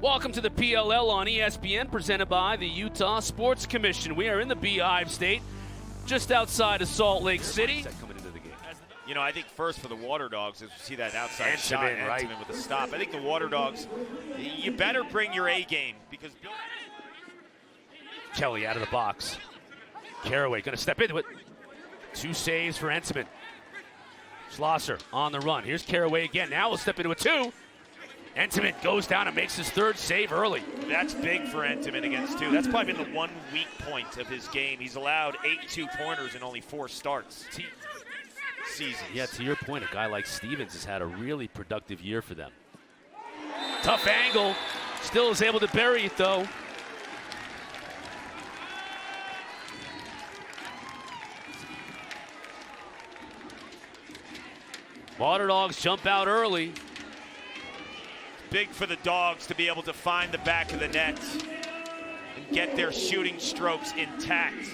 Welcome to the PLL on ESPN, presented by the Utah Sports Commission. We are in the Beehive State, just outside of Salt Lake City. Coming into the game. You know, I think first for the Waterdogs, as we see that outside shot, right? with the stop. I think the Waterdogs, you better bring your A game because Kelly out of the box. Caraway going to step into it. 2 saves for Entenmann. Schlosser on the run. Here's Caraway again. Now we'll step into a 2. Entenmann goes down and makes his 3rd save early. That's big for Entenmann against 2. That's probably been the one weak point of his game. He's allowed 8 2-pointers in only 4 starts. Seasons. Yeah, to your point, a guy like Stevens has had a really productive year for them. Tough angle. Still is able to bury it, though. Waterdogs jump out early. Big for the Dogs to be able to find the back of the net and get their shooting strokes intact.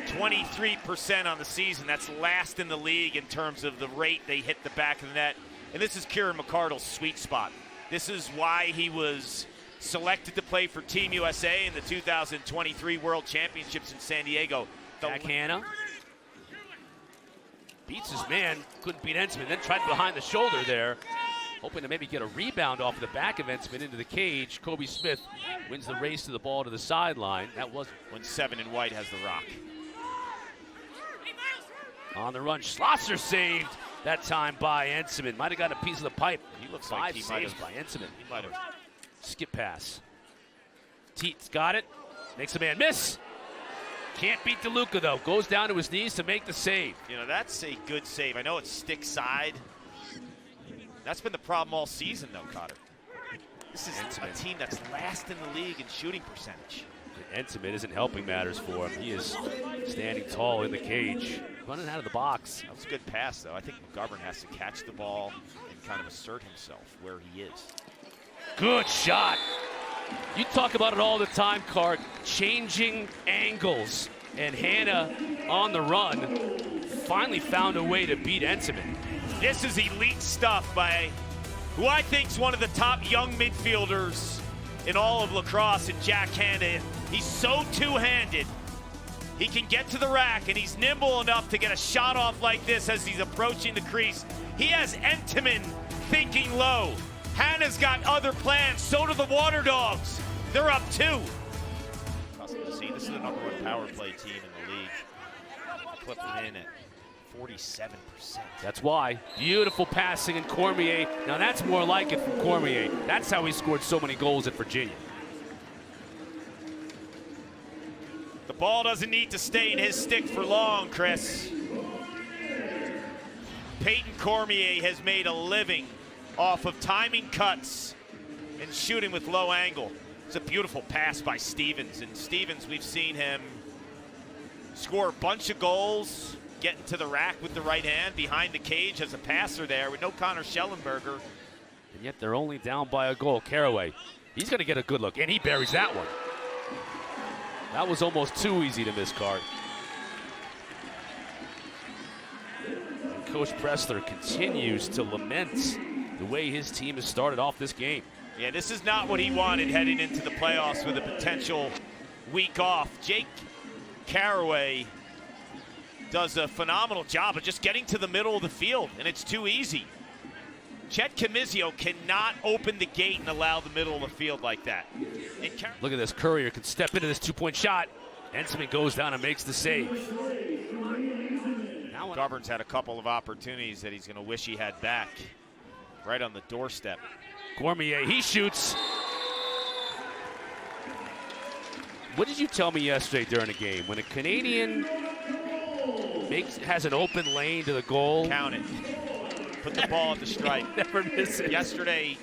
23% on the season. That's last in the league in terms of the rate they hit the back of the net. And this is Kieran McCardle's sweet spot. This is why he was selected to play for Team USA in the 2023 World Championships in San Diego. Jack Hanna beats his man, couldn't beat Entenmann, then tried behind the shoulder there, hoping to maybe get a rebound off the back of Entenmann into the cage. Kobe Smith wins the race to the ball to the sideline. That was when 7 in white has the rock. On the run, Schlosser saved that time by Entenmann. Might have got a piece of the pipe. He looks 5 like he saves might by Entenmann. He might have. Skip pass. Teet's got it. Makes a man miss. Can't beat DeLuca, though. Goes down to his knees to make the save. You know, that's a good save. I know it's stick side. That's been the problem all season, though, Cotter. This is a team that's last in the league in shooting percentage. Entenmann isn't helping matters for him. He is standing tall in the cage, running out of the box. That was a good pass, though. I think McGovern has to catch the ball and kind of assert himself where he is. Good shot. You talk about it all the time, Cart. Changing angles. And Hanna on the run finally found a way to beat Entenmann. This is elite stuff by who I think is one of the top young midfielders in all of lacrosse, and Jack Hanna. He's so two-handed. He can get to the rack, and he's nimble enough to get a shot off like this as he's approaching the crease. He has Entenmann thinking low. Hanna's got other plans. So do the Waterdogs. They're up 2. See, this is the #1 power play team in the league. Clip them in at 47%. That's why. Beautiful passing in Cormier. Now that's more like it from Cormier. That's how he scored so many goals at Virginia. The ball doesn't need to stay in his stick for long, Chris. Peyton Cormier has made a living off of timing cuts and shooting with low angle. It's a beautiful pass by Stevens. And Stevens, we've seen him score a bunch of goals, getting to the rack with the right hand, behind the cage as a passer there with no Connor Schellenberger. And yet they're only down by a goal. Caraway, he's going to get a good look, and he buries that one. That was almost too easy to miss, Cart. And Coach Pressler continues to lament the way his team has started off this game. Yeah, this is not what he wanted heading into the playoffs with a potential week off. Jake Caraway does a phenomenal job of just getting to the middle of the field, and it's too easy. Chet Camizio cannot open the gate and allow the middle of the field like that. Look at this. Courier can step into this 2-point shot. Entenmann goes down and makes the save. Now McGovern's had a couple of opportunities that he's going to wish he had back. Right on the doorstep. Cormier, he shoots. What did you tell me yesterday during the game? When a Canadian has an open lane to the goal, count it. Put the ball at the stripe. Never miss it. Yesterday,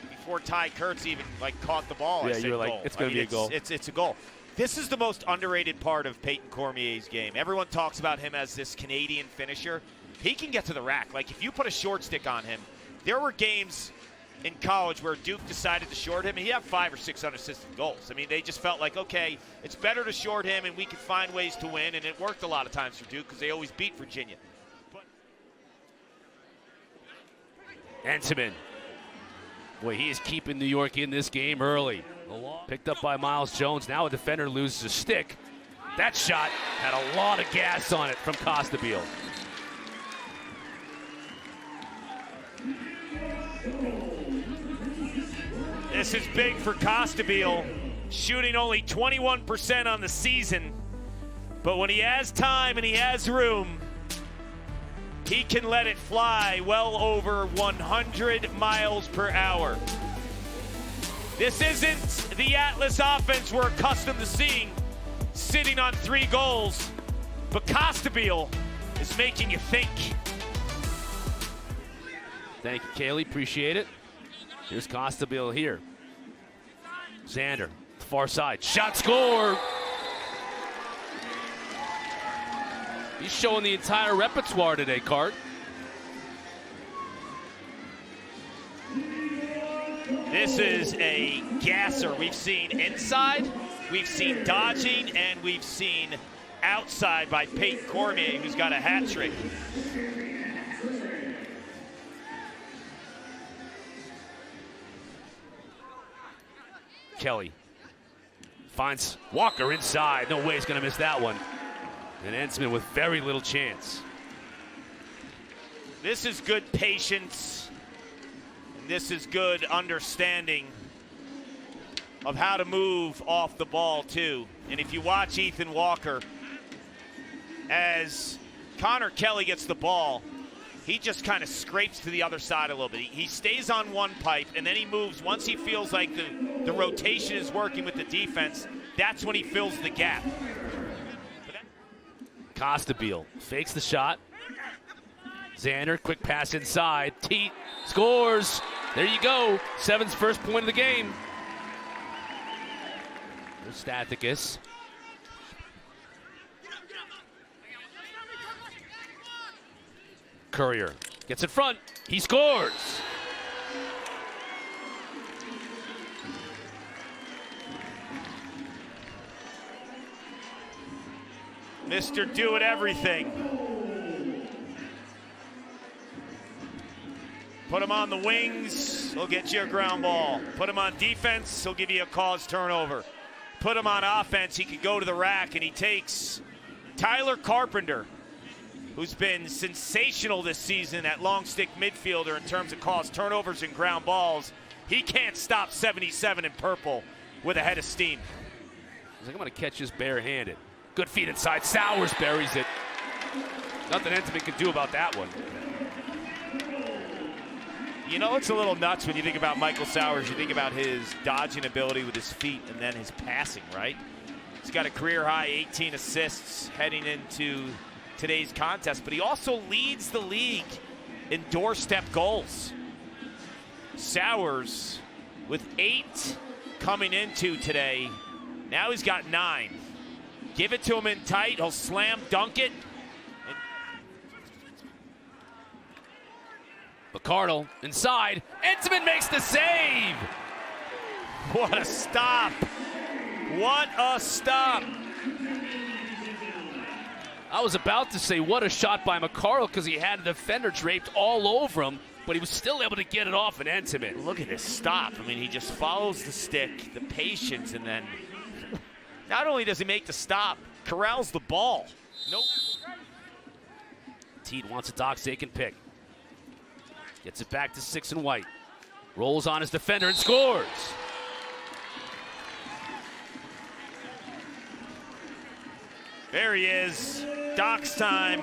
before Ty Kurtz even caught the ball, I said you were like, goal. it's going to be a goal. It's a goal. This is the most underrated part of Peyton Cormier's game. Everyone talks about him as this Canadian finisher. He can get to the rack. Like, if you put a short stick on him, there were games in college where Duke decided to short him, and he had 5 or 6 unassisted goals. I mean, they just felt like, okay, it's better to short him, and we can find ways to win, and it worked a lot of times for Duke because they always beat Virginia. Entenmann Boy, he is keeping New York in this game early. Picked up by Miles Jones. Now a defender loses a stick. That shot had a lot of gas on it from Costabile. This is big for Costabile, shooting only 21% on the season. But when he has time and he has room, he can let it fly well over 100 miles per hour. This isn't the Atlas offense we're accustomed to seeing, sitting on 3 goals. But Costabile is making you think. Thank you, Kaylee. Appreciate it. Here's Costabile here. Xander, far side. Shot, score! He's showing the entire repertoire today, Cart. This is a gasser. We've seen inside, we've seen dodging, and we've seen outside by Peyton Cormier, who's got a hat trick. Kelly finds Walker inside. No way he's going to miss that one. And Ensign with very little chance. This is good patience. This is good understanding of how to move off the ball, too. And if you watch Ethan Walker, as Connor Kelly gets the ball, he just kind of scrapes to the other side a little bit. He stays on one pipe, and then he moves. Once he feels like the rotation is working with the defense, that's when he fills the gap. Costabile fakes the shot. Xander, quick pass inside. Teat scores. There you go. Seven's first point of the game. There's Stathakis. Courier gets in front. He scores. Mr. Do It Everything. Put him on the wings, he'll get you a ground ball. Put him on defense, he'll give you a caused turnover. Put him on offense, he could go to the rack, and he takes Tyler Carpenter, who's been sensational this season at long stick midfielder in terms of caused turnovers and ground balls. He can't stop 77 in purple with a head of steam. He's like, I'm going to catch this barehanded. Good feet inside. Sowers buries it. Nothing Ensign can do about that one. You know, it's a little nuts when you think about Michael Sowers. You think about his dodging ability with his feet and then his passing, right? He's got a career-high 18 assists heading into today's contest, but he also leads the league in doorstep goals. Sowers with 8 coming into today. Now he's got 9. Give it to him in tight. He'll slam dunk it. McCardle inside. Ensign makes the save. What a stop. What a stop. I was about to say what a shot by McCardle because he had a defender draped all over him, but he was still able to get it off an Ensign. Look at this stop. I mean, he just follows the stick, the patience, and then not only does he make the stop, corrals the ball. Nope. Teed wants a Doc Sakin pick. Gets it back to 6 and White. Rolls on his defender and scores. There he is. Doc's time.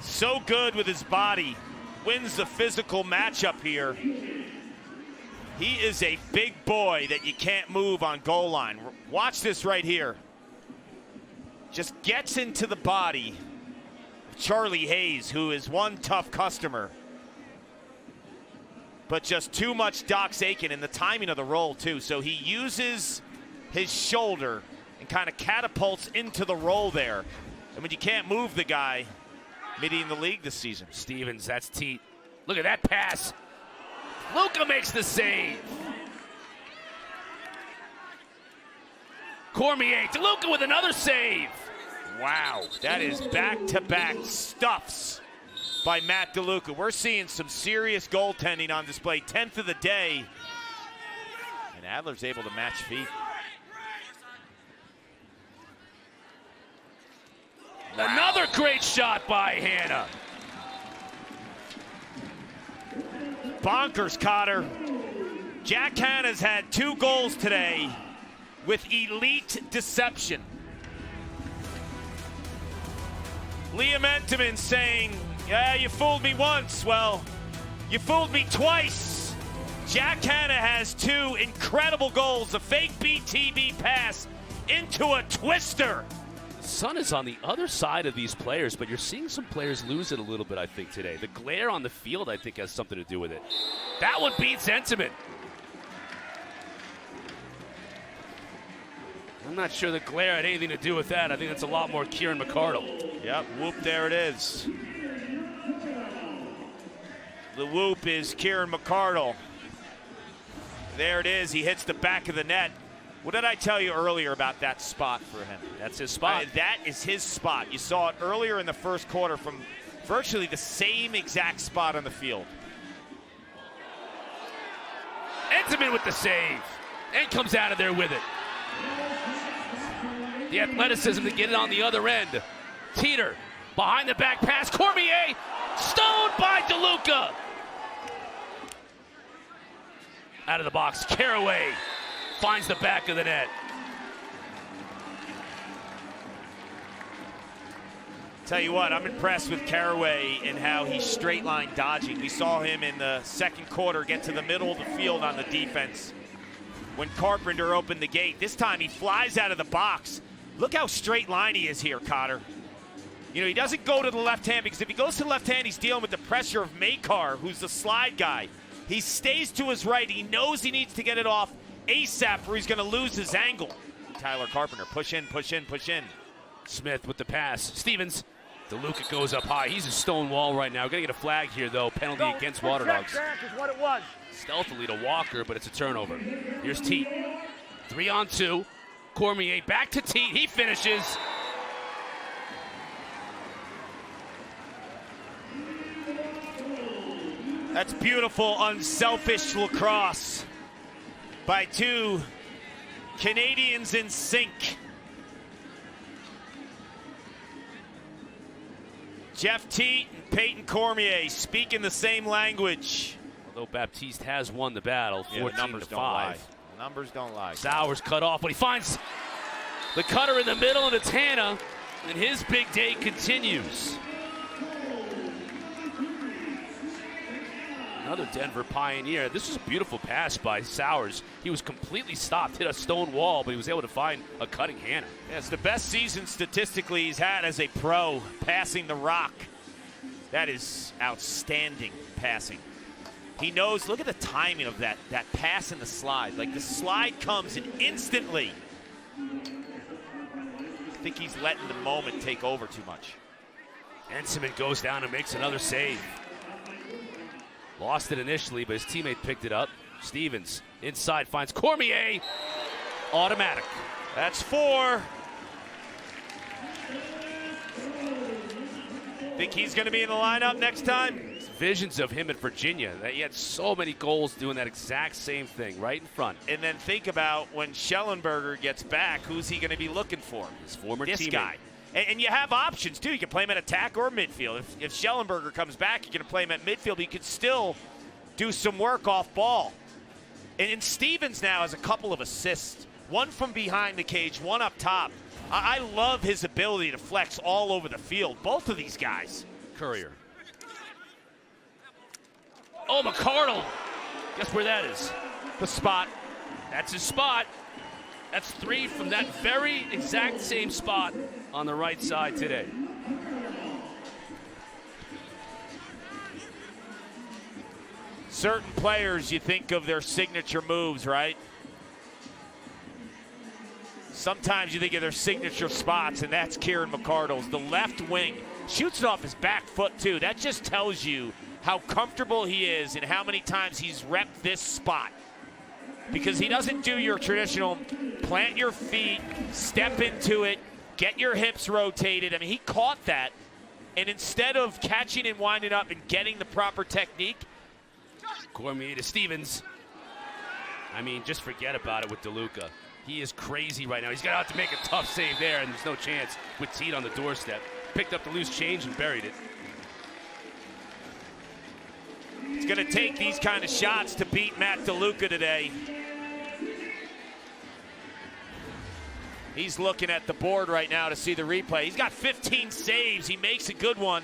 So good with his body. Wins the physical matchup here. He is a big boy that you can't move on goal line. Watch this right here. Just gets into the body of Charlie Hayes, who is one tough customer. But just too much Doc Sakin in the timing of the roll, too. So he uses his shoulder and kind of catapults into the roll there. I mean, you can't move the guy leading the league this season. Stevens, that's Teat. Look at that pass. Luka makes the save. Cormier to Luka with another save. Wow, that is back-to-back stuffs by Matt DeLuca. We're seeing some serious goaltending on display, 10th of the day. And Adler's able to match feet. Wow. Another great shot by Hanna. Bonkers, Cotter. Jack Hanna's had 2 goals today with elite deception. Liam Entenmann saying, yeah, you fooled me once. Well, you fooled me twice. Jack Hanna has 2 incredible goals, a fake BTB pass into a twister. The sun is on the other side of these players, but you're seeing some players lose it a little bit, I think, today. The glare on the field, I think, has something to do with it. That one beats Entenmann. I'm not sure the glare had anything to do with that. I think that's a lot more Kieran McArdle. Yep, whoop, there it is. The whoop is Kieran McArdle. There it is. He hits the back of the net. What did I tell you earlier about that spot for him? That's his spot. That is his spot. You saw it earlier in the first quarter from virtually the same exact spot on the field. Entenmann with the save. And comes out of there with it. The athleticism to get it on the other end. Teeter, behind the back pass. Cormier, stoned by DeLuca. Out of the box, Caraway finds the back of the net. Tell you what, I'm impressed with Caraway and how he's straight line dodging. We saw him in the second quarter get to the middle of the field on the defense when Carpenter opened the gate. This time he flies out of the box. Look how straight line he is here, Cotter. You know, he doesn't go to the left hand, because if he goes to the left hand, he's dealing with the pressure of Makar, who's the slide guy. He stays to his right. He knows he needs to get it off ASAP, or he's going to lose his angle. Tyler Carpenter, push in, push in, push in. Smith with the pass. Stevens. DeLuca goes up high. He's a stone wall right now. Going to get a flag here, though. Penalty against Waterdogs. Is what it was. Stealthily to Walker, but it's a turnover. Here's Teat. 3-on-2. Cormier back to Teat. He finishes. That's beautiful, unselfish lacrosse by 2 Canadians in sync. Jeff Teat and Peyton Cormier speaking the same language. Although Baptiste has won the battle, 14-5. Numbers don't lie. Sowers cut off, but he finds the cutter in the middle, and it's Hanna, and his big day continues. Another Denver Pioneer. This was a beautiful pass by Sowers. He was completely stopped, hit a stone wall, but he was able to find a cutting Hanna. Yeah, it's the best season statistically he's had as a pro, passing the rock. That is outstanding passing. He knows, look at the timing of that pass and the slide. Like, the slide comes and instantly, I think he's letting the moment take over too much. Entenmann goes down and makes another save. Lost it initially, but his teammate picked it up. Stevens inside finds Cormier. Automatic. That's 4. Think he's going to be in the lineup next time? Visions of him in Virginia. He had so many goals doing that exact same thing right in front. And then think about when Schellenberger gets back, who's he going to be looking for? His former this teammate. Guy. And you have options, too. You can play him at attack or midfield. If Schellenberger comes back, you can play him at midfield. You could still do some work off ball. And Stevens now has a couple of assists. One from behind the cage, one up top. I love his ability to flex all over the field. Both of these guys. Courier. Oh, McArdle. Guess where that is? The spot. That's his spot. That's 3 from that very exact same spot on the right side today. Certain players, you think of their signature moves, right? Sometimes you think of their signature spots, and that's Kieran McArdle's. The left wing shoots it off his back foot, too. That just tells you how comfortable he is and how many times he's repped this spot. Because he doesn't do your traditional plant your feet, step into it, get your hips rotated. I mean, he caught that And instead of catching and winding up and getting the proper technique, Cormier to Stevens. I mean, just forget about it with DeLuca. He is crazy right now. He's got to have to make a tough save there, and there's no chance with Teat on the doorstep. Picked up the loose change and buried it. it's going to take these kind of shots to beat Matt DeLuca today. He's looking at the board right now to see the replay. He's got 15 saves. He makes a good one.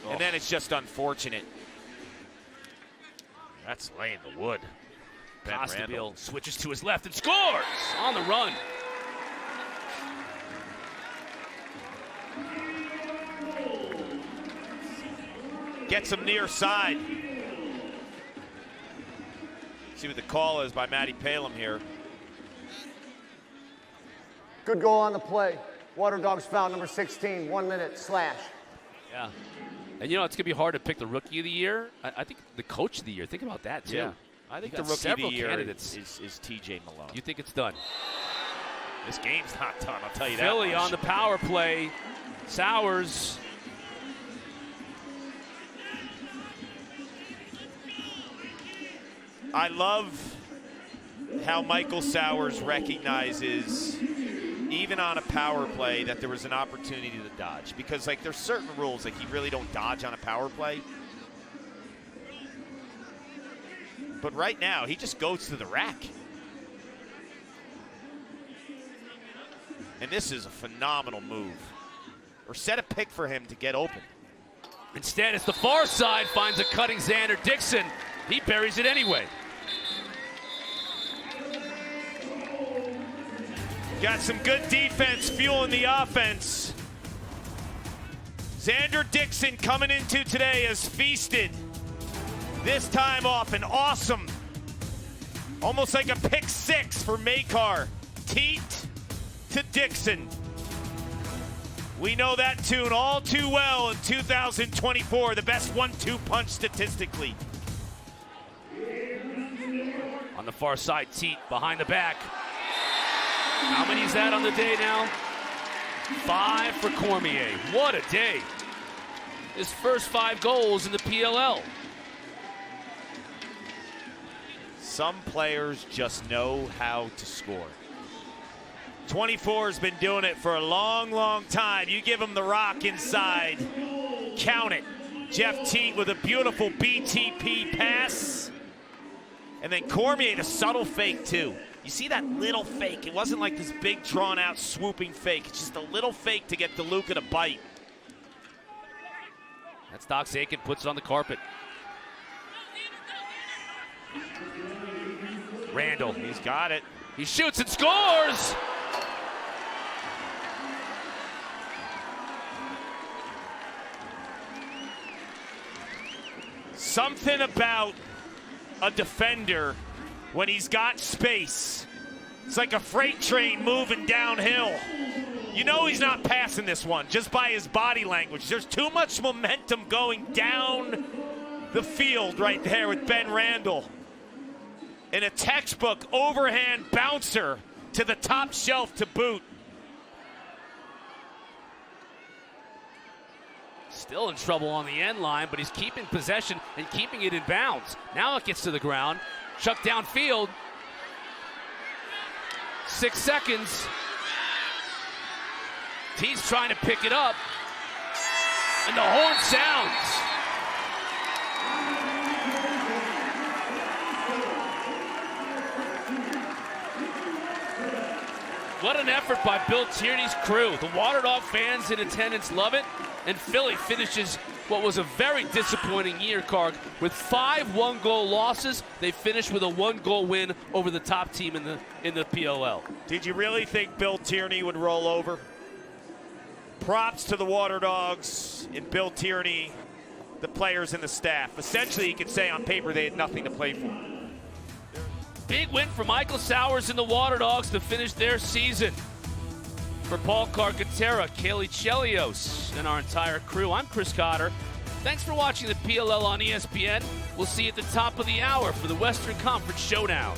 And then it's just unfortunate. That's laying the wood. Ben Costabile Randall switches to his left and scores on the run. Gets him near side. See what the call is by Matty Palem here. Good goal on the play. Waterdogs foul number 16, 1 minute slash. Yeah. And, you know, it's going to be hard to pick the Rookie of the Year. I think the Coach of the Year. Think about that, too. Yeah. I think the Rookie of the Year is TJ Malone. You think it's done? This game's not done, I'll tell you Philly that on the power play. Sowers. I love how Michael Sowers recognizes, even on a power play, that there was an opportunity to dodge. Because, like, there's certain rules, like, you really don't dodge on a power play. But right now, he just goes to the rack. And this is a phenomenal move. Or set a pick for him to get open. Instead, it's the far side, finds a cutting Xander Dixon. He buries it anyway. Got some good defense fueling the offense. Xander Dixon coming into today has feasted. This time off an awesome, almost like a pick six for Makar. Teat to Dixon. We know that tune all too well in 2024, the best 1-2 punch statistically. On the far side, Teat behind the back. How many is that on the day now? 5 for Cormier. What a day. His first 5 goals in the PLL. Some players just know how to score. 24 has been doing it for a long, long time. You give him the rock inside, count it. Jeff Teat with a beautiful BTP pass. And then Cormier, the subtle fake too. You see that little fake? It wasn't like this big, drawn-out, swooping fake. It's just a little fake to get DeLuca to bite. That's Doc Sakin, puts it on the carpet. Randall. He's got it. He shoots and scores! Something about a defender when he's got space. It's like a freight train moving downhill. You know he's not passing this one just by his body language. There's too much momentum going down the field right there with Ben Randall. And a textbook overhand bouncer to the top shelf to boot. Still in trouble on the end line, but he's keeping possession and keeping it in bounds. Now it gets to the ground. Chuck downfield. 6 seconds. Teat's trying to pick it up. And the horn sounds. What an effort by Bill Tierney's crew. The Waterdog fans in attendance love it. And Philly finishes what was a very disappointing year, Karg. With 5 one-goal losses, they finished with a 1-goal win over the top team in the PLL. Did you really think Bill Tierney would roll over? Props to the Waterdogs and Bill Tierney, the players and the staff. Essentially, you could say on paper they had nothing to play for. Big win for Michael Sowers and the Waterdogs to finish their season. For Paul Carcaterra, Kaylee Chelios, and our entire crew, I'm Chris Cotter. Thanks for watching the PLL on ESPN. We'll see you at the top of the hour for the Western Conference Showdown.